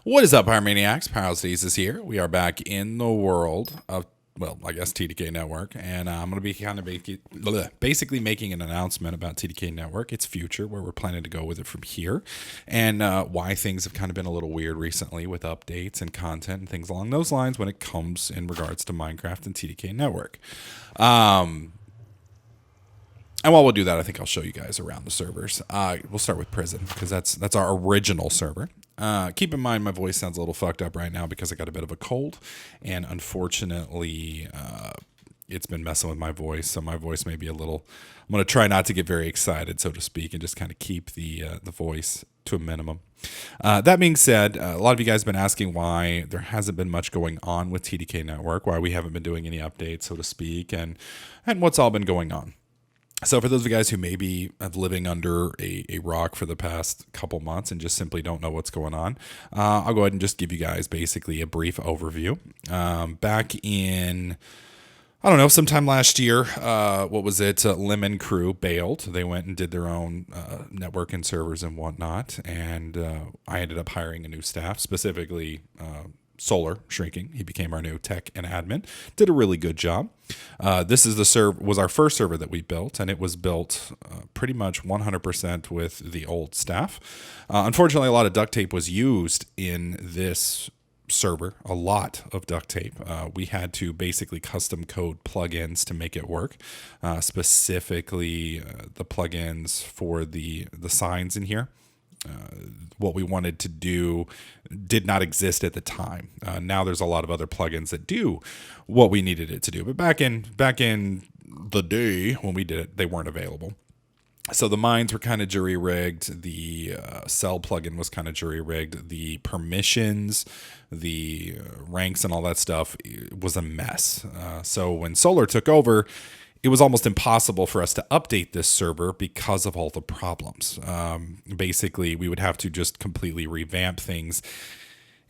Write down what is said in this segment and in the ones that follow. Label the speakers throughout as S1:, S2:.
S1: What is up, Pyromaniacs? Pyrostase is here. We are back in the world of, well, I guess TDK Network, and I'm going to be kind of basically making an announcement about TDK Network, its future, where we're planning to go with it from here, and why things have kind of been a little weird recently with updates and content and things along those lines when it comes in regards to Minecraft and TDK Network. And while we'll do that, I think I'll show you guys around the servers. We'll start with Prison because that's our original server. Keep in mind my voice sounds a little fucked up right now because I got a bit of a cold, and unfortunately, it's been messing with my voice, so my voice may be a little. I'm going to try not to get very excited, so to speak, and just kind of keep the voice to a minimum. That being said, a lot of you guys have been asking why there hasn't been much going on with TDK Network, why we haven't been doing any updates, so to speak, and what's all been going on. So for those of you guys who maybe have living under a rock for the past couple months and just simply don't know what's going on, I'll go ahead and just give you guys basically a brief overview. Back in, I don't know, sometime last year, what was it? Lemon Crew bailed. They went and did their own network and servers and whatnot, and I ended up hiring a new staff, specifically Solar Shrinking. He became our new tech and admin. Did a really good job. This is was our first server that we built, and it was built pretty much 100% with the old staff. Unfortunately, a lot of duct tape was used in this server, a lot of duct tape. We had to basically custom code plugins to make it work, specifically the plugins for the signs in here. What we wanted to do did not exist at the time. Now there's a lot of other plugins that do what we needed it to do. But back in the day when we did it, they weren't available. So the mines were kind of jury rigged. The cell plugin was kind of jury rigged. The permissions, the ranks, and all that stuff was a mess. So when Solar took over, it was almost impossible for us to update this server because of all the problems. Basically, we would have to just completely revamp things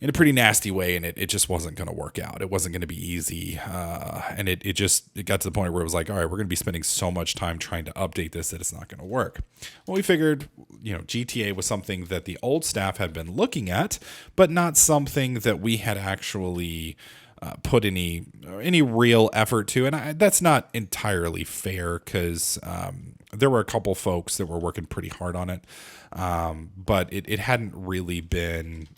S1: in a pretty nasty way, and it just wasn't going to work out. It wasn't going to be easy, and it got to the point where it was like, all right, we're going to be spending so much time trying to update this that it's not going to work. Well, we figured, GTA was something that the old staff had been looking at, but not something that we had actually put any real effort to, and that's not entirely fair because there were a couple folks that were working pretty hard on it, but it hadn't really been.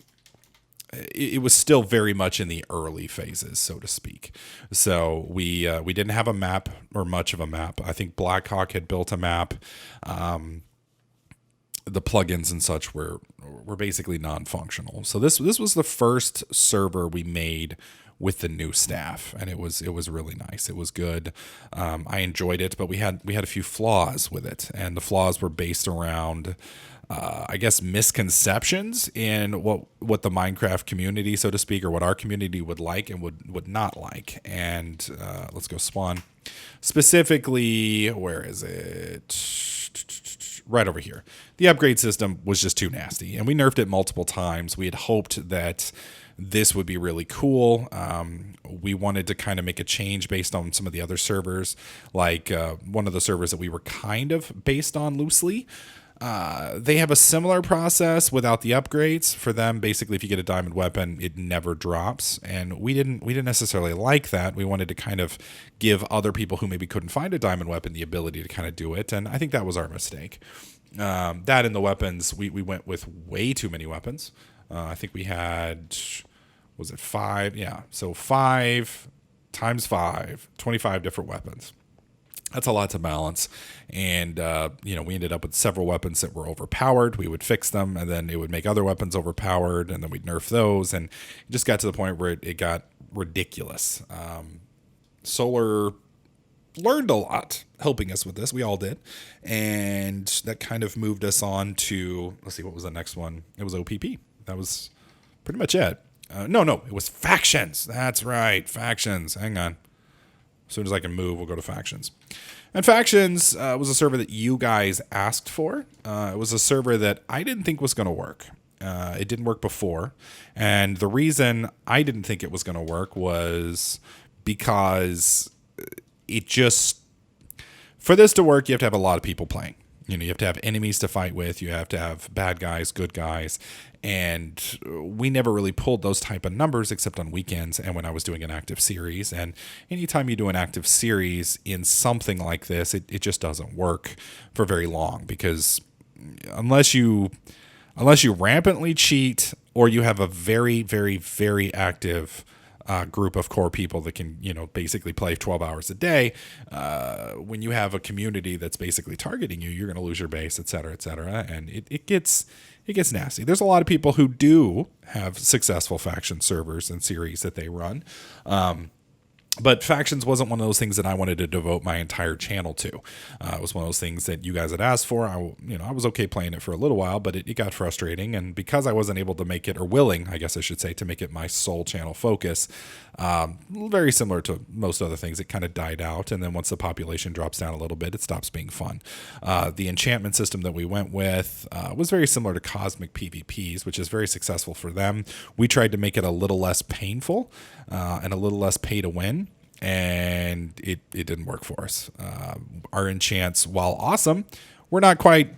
S1: It was still very much in the early phases, so to speak. So we didn't have a map or much of a map. I think Blackhawk had built a map. The plugins and such were basically non-functional. So this was the first server we made with the new staff, and it was really nice. It was good. I enjoyed it, but we had a few flaws with it, and the flaws were based around I guess misconceptions in what the Minecraft community, so to speak, or what our community would like and would not like. And let's go spawn. Specifically, where is it? Right over here. The upgrade system was just too nasty, and we nerfed it multiple times. We had hoped that this would be really cool. We wanted to kind of make a change based on some of the other servers, like one of the servers that we were kind of based on loosely. They have a similar process without the upgrades. For them, basically, if you get a diamond weapon, it never drops, and we didn't necessarily like that. We wanted to kind of give other people who maybe couldn't find a diamond weapon the ability to kind of do it, and I think that was our mistake. That and the weapons, we went with way too many weapons. I think we had, was it 5? Yeah, so 5 times 5, 25 different weapons. That's a lot to balance, and we ended up with several weapons that were overpowered. We would fix them, and then it would make other weapons overpowered, and then we'd nerf those, and it just got to the point where it got ridiculous. Solar learned a lot helping us with this. We all did, and that kind of moved us on to, let's see, what was the next one? It was OPP. That was pretty much it. No, it was Factions. That's right, Factions. Hang on. As soon as I can move, we'll go to Factions. And Factions was a server that you guys asked for. It was a server that I didn't think was going to work. It didn't work before. And the reason I didn't think it was going to work was because it just, for this to work, you have to have a lot of people playing. You have to have enemies to fight with. You have to have bad guys, good guys. And we never really pulled those type of numbers except on weekends and when I was doing an active series. And anytime you do an active series in something like this, it just doesn't work for very long, because unless you rampantly cheat or you have a very, very, very active group of core people that can, basically play 12 hours a day. When you have a community that's basically targeting you, you're going to lose your base, et cetera, and it gets nasty. There's a lot of people who do have successful faction servers and series that they run. But factions wasn't one of those things that I wanted to devote my entire channel to. It was one of those things that you guys had asked for. I was okay playing it for a little while, but it got frustrating. And because I wasn't able to make it, or willing, I guess I should say, to make it my sole channel focus, very similar to most other things, it kind of died out. And then once the population drops down a little bit, it stops being fun. The enchantment system that we went with was very similar to Cosmic PvPs, which is very successful for them. We tried to make it a little less painful and a little less pay to win. And it didn't work for us. Our enchants, while awesome, were not quite.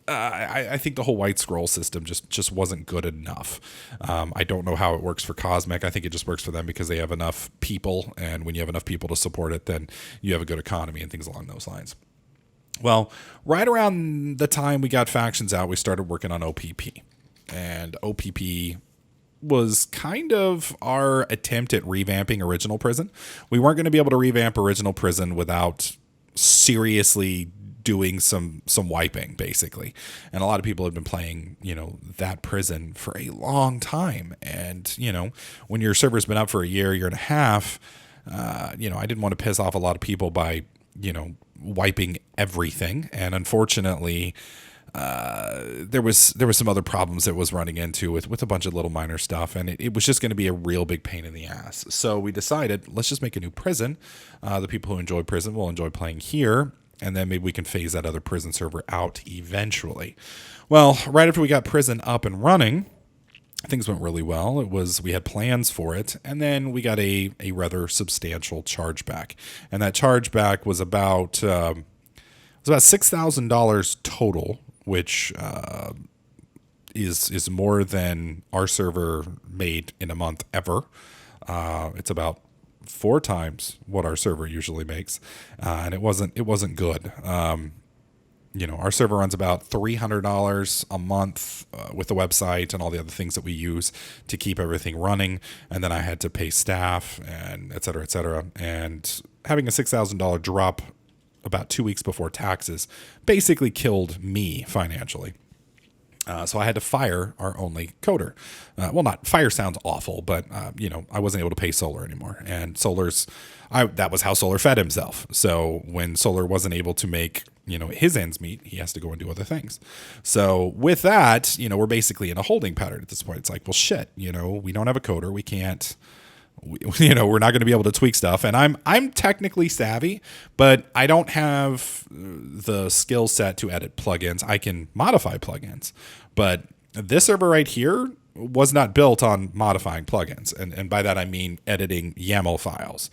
S1: I think the whole white scroll system just wasn't good enough. I don't know how it works for Cosmic. I think it just works for them because they have enough people, and when you have enough people to support it, then you have a good economy and things along those lines. Well, right around the time we got factions out, we started working on OPP, and OPP was kind of our attempt at revamping Original Prison. We weren't going to be able to revamp Original Prison without seriously doing some wiping, basically. And a lot of people have been playing, that prison for a long time. And, when your server's been up for a year and a half, I didn't want to piss off a lot of people by, wiping everything. And unfortunately, there was some other problems that was running into with a bunch of little minor stuff, and it was just going to be a real big pain in the ass. So we decided, let's just make a new prison. The people who enjoy prison will enjoy playing here, and then maybe we can phase that other prison server out eventually. Well, right after we got prison up and running, things went really well. We had plans for it, and then we got a rather substantial chargeback, and that chargeback was about $6,000 total, which is more than our server made in a month ever. It's about 4 times what our server usually makes, and it wasn't good. Our server runs about $300 a month with the website and all the other things that we use to keep everything running, and then I had to pay staff and et cetera, and having a $6,000 drop about 2 weeks before taxes basically killed me financially. So I had to fire our only coder. Not fire sounds awful, but I wasn't able to pay Solar anymore. And that was how Solar fed himself. So when Solar wasn't able to make his ends meet, he has to go and do other things. So with that, we're basically in a holding pattern at this point. It's like, well, shit, we don't have a coder. We can't. We're not going to be able to tweak stuff, and I'm technically savvy, but I don't have the skill set to edit plugins. I can modify plugins, but this server right here was not built on modifying plugins, and by that I mean editing YAML files.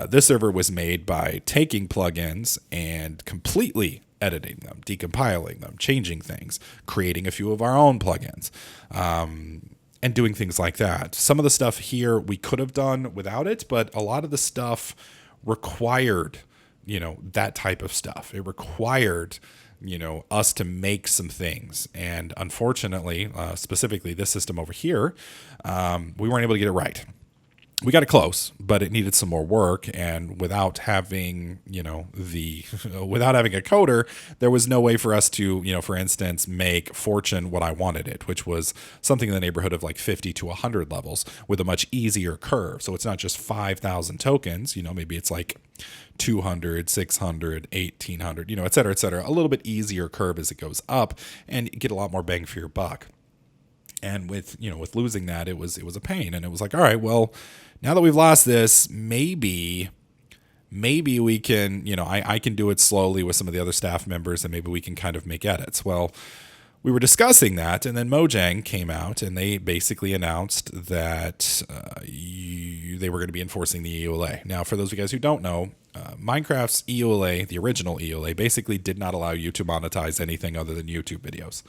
S1: This server was made by taking plugins and completely editing them, decompiling them, changing things, creating a few of our own plugins. And doing things like that. Some of the stuff here we could have done without it, but a lot of the stuff required, that type of stuff. It required, us to make some things. And unfortunately, specifically this system over here, we weren't able to get it right. We got it close, but it needed some more work. And without having, without having a coder, there was no way for us to, for instance, make Fortune what I wanted it, which was something in the neighborhood of like 50 to 100 levels with a much easier curve. So it's not just 5,000 tokens, maybe it's like 200, 600, 1,800, et cetera, a little bit easier curve as it goes up, and you get a lot more bang for your buck. And with losing that, it was a pain. And it was like, all right, well, now that we've lost this, maybe we can, I can do it slowly with some of the other staff members, and maybe we can kind of make edits. Well, we were discussing that, and then Mojang came out, and they basically announced that they were going to be enforcing the EULA. Now, for those of you guys who don't know, Minecraft's EULA, the original EULA, basically did not allow you to monetize anything other than YouTube videos.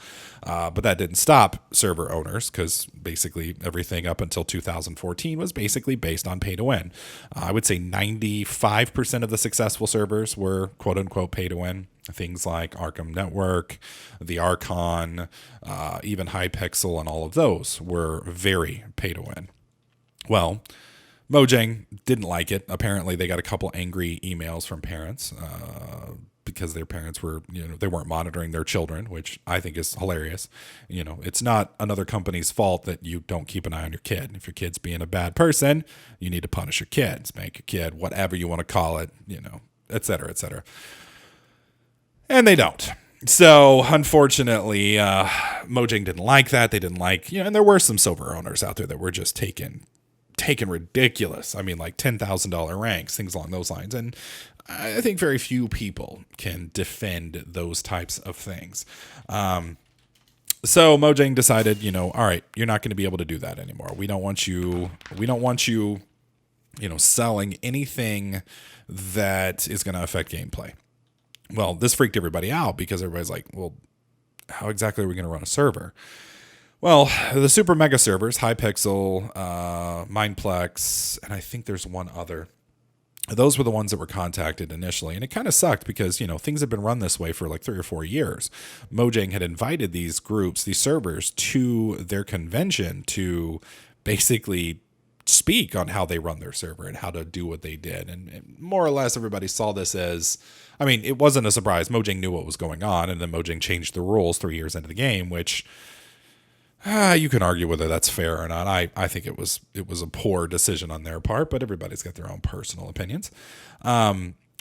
S1: But that didn't stop server owners, because basically everything up until 2014 was basically based on pay to win. I would say 95% of the successful servers were quote unquote pay to win. Things like Arkham Network, the Archon, even Hypixel, and all of those were very pay to win. Well, Mojang didn't like it. Apparently, they got a couple angry emails from parents because their parents were, they weren't monitoring their children, which I think is hilarious. It's not another company's fault that you don't keep an eye on your kid. If your kid's being a bad person, you need to punish your kid, spank your kid, whatever you want to call it, et cetera, et cetera. And they don't. So, unfortunately, Mojang didn't like that. They didn't like, and there were some silver owners out there that were just taking ridiculous, like $10,000 ranks, things along those lines. And I think very few people can defend those types of things. So Mojang decided, all right, you're not going to be able to do that anymore. We don't want you, selling anything that is going to affect gameplay. Well, this freaked everybody out because everybody's like, well, how exactly are we going to run a server? Well, the super mega servers, Hypixel, Mineplex, and I think there's one other. Those were the ones that were contacted initially. And it kind of sucked because, things have been run this way for like 3 or 4 years. Mojang had invited these groups, these servers, to their convention to basically speak on how they run their server and how to do what they did. And more or less everybody saw this as, it wasn't a surprise. Mojang knew what was going on, and then Mojang changed the rules 3 years into the game, which you can argue whether that's fair or not. I think it was a poor decision on their part, but everybody's got their own personal opinions.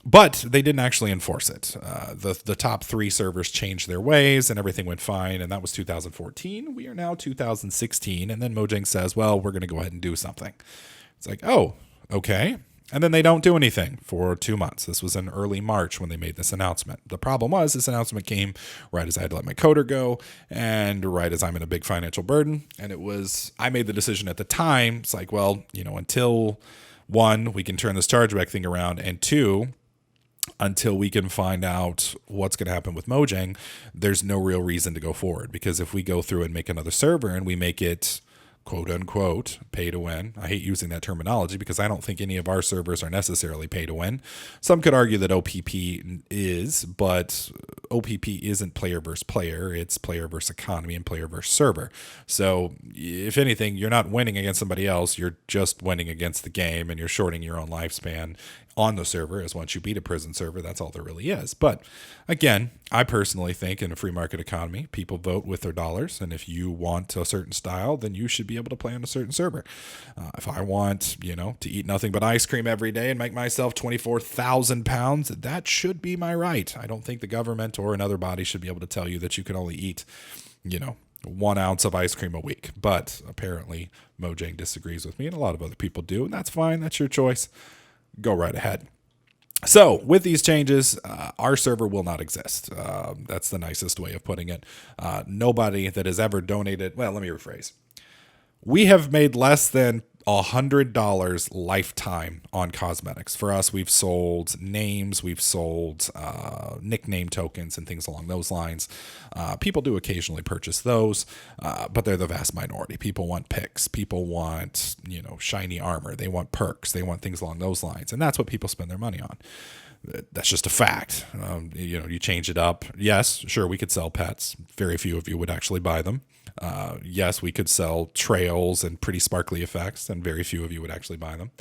S1: But they didn't actually enforce it. The top 3 servers changed their ways and everything went fine, and that was 2014. We are now 2016, and then Mojang says, well, we're going to go ahead and do something. It's like, oh, okay. And then they don't do anything for 2 months. This was in early March when they made this announcement. The problem was this announcement came right as I had to let my coder go and right as I'm in a big financial burden. And I made the decision at the time. It's like, well, until 1, we can turn this chargeback thing around, and 2, until we can find out what's going to happen with Mojang, there's no real reason to go forward. Because if we go through and make another server and we make it quote unquote pay to win. I hate using that terminology because I don't think any of our servers are necessarily pay to win. Some could argue that OPP is, but OPP isn't player versus player. It's player versus economy and player versus server. So if anything, you're not winning against somebody else. You're just winning against the game, and you're shorting your own lifespan on the server, as once you beat a prison server, that's all there really is. But again, I personally think in a free market economy, people vote with their dollars. And if you want a certain style, then you should be able to play on a certain server. If I want, to eat nothing but ice cream every day and make myself 24,000 pounds, that should be my right. I don't think the government or another body should be able to tell you that you can only eat, 1 ounce of ice cream a week. But apparently Mojang disagrees with me, and a lot of other people do, and that's fine. That's your choice. Go right ahead. So with these changes, our server will not exist. That's the nicest way of putting it. Nobody that has ever donated, well, let me rephrase. We have made less than $100 lifetime on cosmetics. For us, we've sold names, we've sold nickname tokens and things along those lines. People do occasionally purchase those, but they're the vast minority. People want picks. People want, shiny armor. They want perks. They want things along those lines. And that's what people spend their money on. That's just a fact. You change it up. Yes, sure, we could sell pets. Very few of you would actually buy them. Yes, we could sell trails and pretty sparkly effects, and very few of you would actually buy them.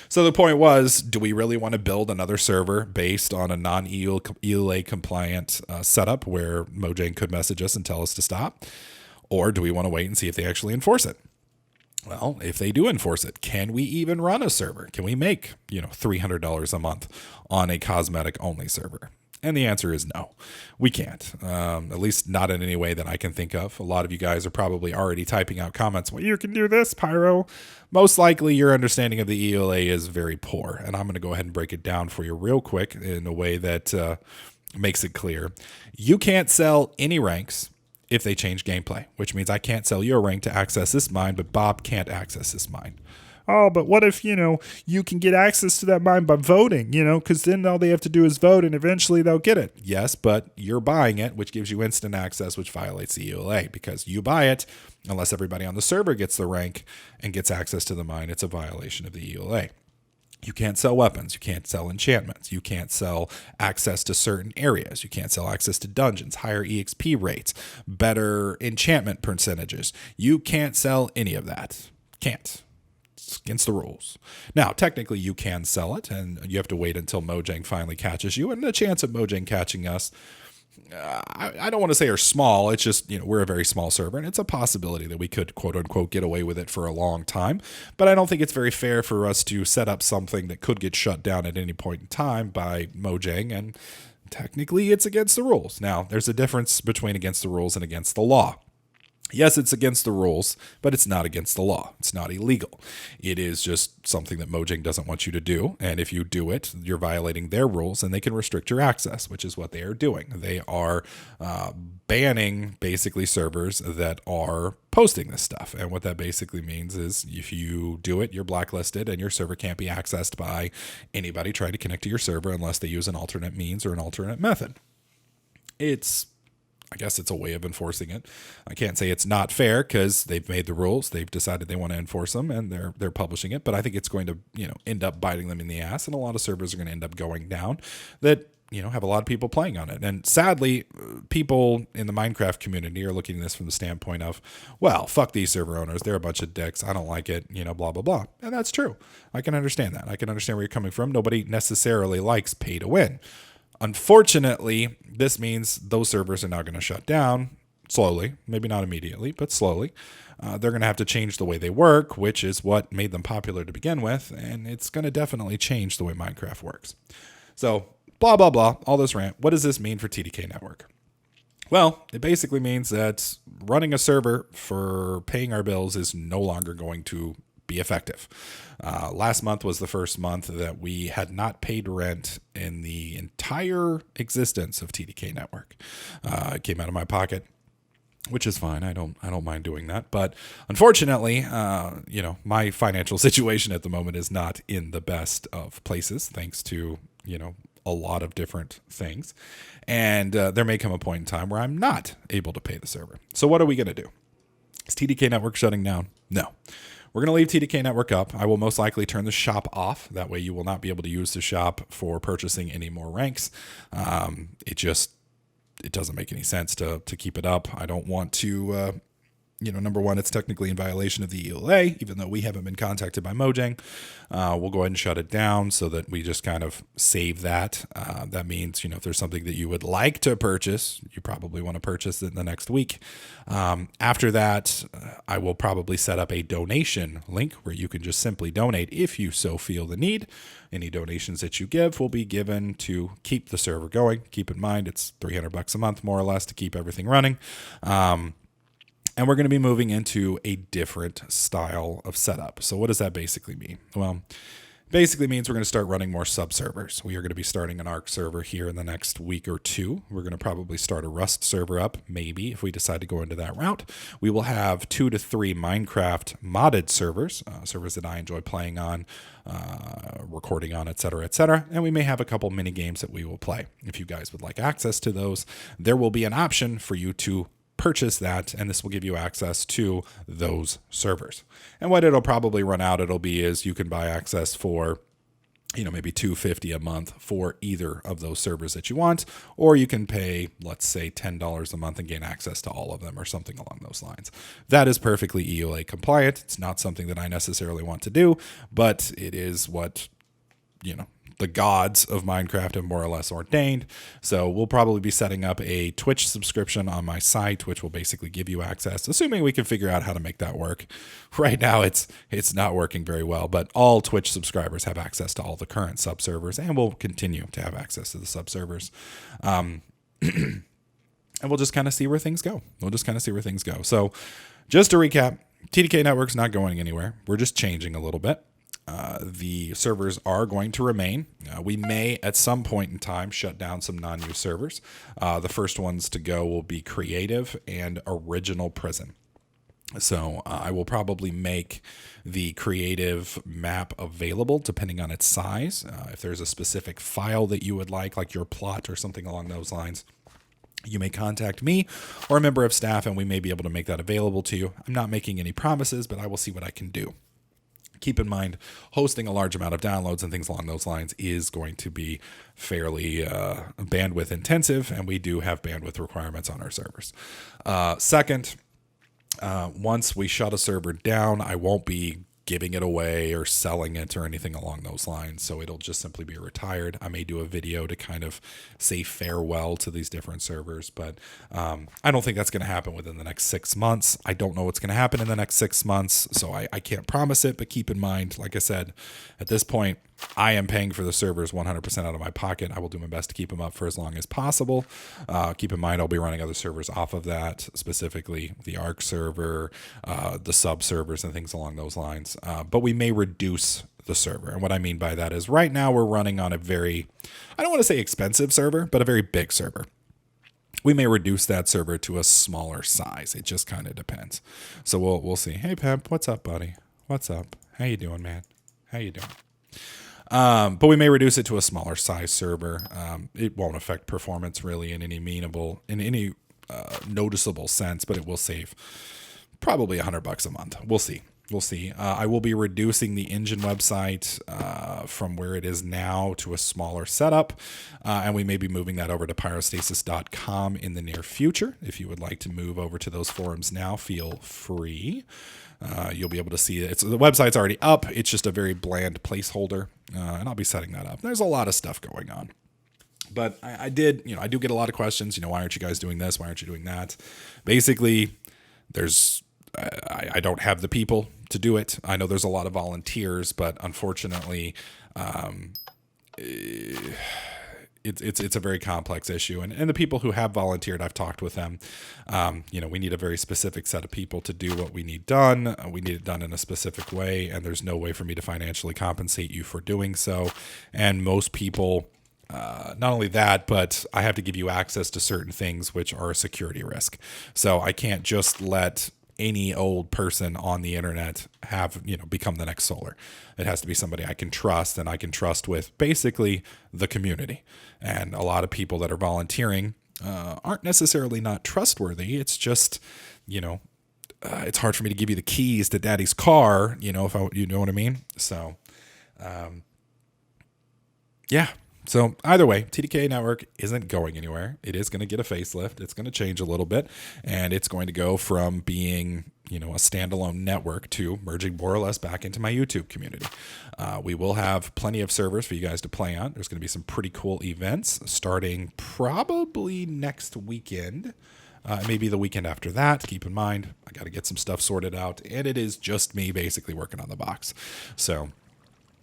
S1: So the point was, do we really want to build another server based on a non-EULA compliant setup where Mojang could message us and tell us to stop? Or do we want to wait and see if they actually enforce it? Well, if they do enforce it, can we even run a server? Can we make, $300 a month on a cosmetic only server? And the answer is no, we can't, at least not in any way that I can think of. A lot of you guys are probably already typing out comments. Well, you can do this, Pyro. Most likely your understanding of the EULA is very poor. And I'm going to go ahead and break it down for you real quick in a way that makes it clear. You can't sell any ranks if they change gameplay, which means I can't sell your rank to access this mine, but Bob can't access this mine.
S2: oh, but what if, you can get access to that mine by voting, because then all they have to do is vote and eventually they'll get it.
S1: Yes, but you're buying it, which gives you instant access, which violates the EULA because you buy it. Unless everybody on the server gets the rank and gets access to the mine, it's a violation of the EULA. You can't sell weapons. You can't sell enchantments. You can't sell access to certain areas. You can't sell access to dungeons, higher EXP rates, better enchantment percentages. You can't sell any of that. Can't. It's against the rules. Now, technically, you can sell it, and you have to wait until Mojang finally catches you. And the chance of Mojang catching us, I don't want to say are small. It's just, we're a very small server, and it's a possibility that we could, quote unquote, get away with it for a long time. But I don't think it's very fair for us to set up something that could get shut down at any point in time by Mojang, and technically it's against the rules. Now, there's a difference between against the rules and against the law. Yes, it's against the rules, but it's not against the law. It's not illegal. It is just something that Mojang doesn't want you to do. And if you do it, you're violating their rules and they can restrict your access, which is what they are doing. They are banning basically servers that are posting this stuff. And what that basically means is if you do it, you're blacklisted and your server can't be accessed by anybody trying to connect to your server unless they use an alternate means or an alternate method. I guess it's a way of enforcing it. I can't say it's not fair because they've made the rules. They've decided they want to enforce them and they're publishing it. But I think it's going to, end up biting them in the ass. And a lot of servers are going to end up going down that, have a lot of people playing on it. And sadly, people in the Minecraft community are looking at this from the standpoint of, well, fuck these server owners. They're a bunch of dicks. I don't like it, blah, blah, blah. And that's true. I can understand that. I can understand where you're coming from. Nobody necessarily likes pay to win. Unfortunately, this means those servers are now going to shut down slowly, maybe not immediately, but slowly. They're going to have to change the way they work, which is what made them popular to begin with, and it's going to definitely change the way Minecraft works. So, blah, blah, blah, all this rant. What does this mean for TDK Network? Well, it basically means that running a server for paying our bills is no longer going to be effective. Last month was the first month that we had not paid rent in the entire existence of TDK Network. It came out of my pocket, which is fine. I don't mind doing that. But unfortunately, my financial situation at the moment is not in the best of places, thanks to, a lot of different things. And there may come a point in time where I'm not able to pay the server. So what are we going to do? Is TDK Network shutting down? No. We're going to leave TDK Network up. I will most likely turn the shop off. That way you will not be able to use the shop for purchasing any more ranks. It doesn't make any sense to keep it up. I don't want to, number one, it's technically in violation of the EULA, even though we haven't been contacted by Mojang. We'll go ahead and shut it down so that we just kind of save that. That means, if there's something that you would like to purchase, you probably want to purchase it in the next week. After that, I will probably set up a donation link where you can just simply donate if you so feel the need. Any donations that you give will be given to keep the server going. Keep in mind, it's $300 a month, more or less, to keep everything running. And we're going to be moving into a different style of setup. So what does that basically mean? Well, basically means we're going to start running more sub-servers. We are going to be starting an ARC server here in the next week or two. We're going to probably start a Rust server up, maybe, if we decide to go into that route. We will have 2 to 3 Minecraft modded servers, servers that I enjoy playing on, recording on, etc., etc. And we may have a couple mini games that we will play. If you guys would like access to those, there will be an option for you to purchase that, and this will give you access to those servers. And what it'll probably run out, is you can buy access for, maybe $250 a month for either of those servers that you want, or you can pay, let's say, $10 a month and gain access to all of them or something along those lines. That is perfectly EULA compliant. It's not something that I necessarily want to do, but it is what, the gods of Minecraft have more or less ordained. So we'll probably be setting up a Twitch subscription on my site, which will basically give you access, assuming we can figure out how to make that work. Right now, it's not working very well, but all Twitch subscribers have access to all the current subservers, and will continue to have access to the subservers. And we'll just kind of see where things go. So just to recap, TDK Network's not going anywhere. We're just changing a little bit. The servers are going to remain. We may, at some point in time, shut down some non-use servers. The first ones to go will be Creative and Original Prison. So I will probably make the creative map available depending on its size. If there's a specific file that you would like your plot or something along those lines, you may contact me or a member of staff and we may be able to make that available to you. I'm not making any promises, but I will see what I can do. Keep in mind, hosting a large amount of downloads and things along those lines is going to be fairly bandwidth intensive, and we do have bandwidth requirements on our servers. Second, once we shut a server down, I won't be giving it away or selling it or anything along those lines. So it'll just simply be retired. I may do a video to kind of say farewell to these different servers, but I don't think that's going to happen within the next 6 months. I don't know what's going to happen in the next 6 months, so I can't promise it, but keep in mind, like I said, at this point, I am paying for the servers 100% out of my pocket. I will do my best to keep them up for as long as possible. Keep in mind, I'll be running other servers off of that, specifically the ARC server, the sub servers, and things along those lines. But we may reduce the server. And what I mean by that is right now we're running on a very, I don't want to say expensive server, but a very big server. We may reduce that server to a smaller size. It just kind of depends. So we'll see. Hey, Pep, what's up, buddy? What's up? How you doing, man? How you doing? But we may reduce it to a smaller size server. It won't affect performance really in any noticeable sense, but it will save probably $100 a month. We'll see. We'll see. I will be reducing the engine website from where it is now to a smaller setup, and we may be moving that over to pyrostasis.com in the near future. If you would like to move over to those forums now, feel free. You'll be able to see it. The website's already up. It's just a very bland placeholder, and I'll be setting that up. There's a lot of stuff going on. But I do get a lot of questions. Why aren't you guys doing this? Why aren't you doing that? Basically, I don't have the people to do it. I know there's a lot of volunteers, but unfortunately, it's a very complex issue. And the people who have volunteered, I've talked with them. We need a very specific set of people to do what we need done. We need it done in a specific way, and there's no way for me to financially compensate you for doing so. And most people, not only that, but I have to give you access to certain things which are a security risk. So I can't just let any old person on the internet become the next Solar. It has to be somebody I can trust, and I can trust with basically the community. And a lot of people that are volunteering aren't necessarily not trustworthy. It's just, it's hard for me to give you the keys to daddy's car, if you know what I mean? So, yeah. So either way, TDK Network isn't going anywhere. It is going to get a facelift. It's going to change a little bit, and it's going to go from being, a standalone network to merging more or less back into my YouTube community. We will have plenty of servers for you guys to play on. There's going to be some pretty cool events starting probably next weekend. Maybe the weekend after that. Keep in mind, I got to get some stuff sorted out, and it is just me basically working on the box. So,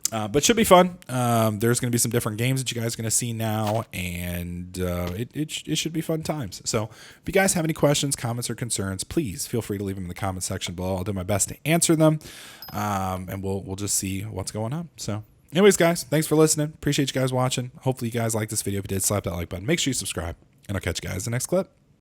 S1: but should be fun. There's going to be some different games that you guys are going to see now, and it should be fun times. So if you guys have any questions, comments, or concerns, please feel free to leave them in the comment section below. I'll do my best to answer them, and we'll just see what's going on. So anyways, guys, thanks for listening. Appreciate you guys watching. Hopefully you guys like this video. If you did, slap that like button. Make sure you subscribe, and I'll catch you guys in the next clip.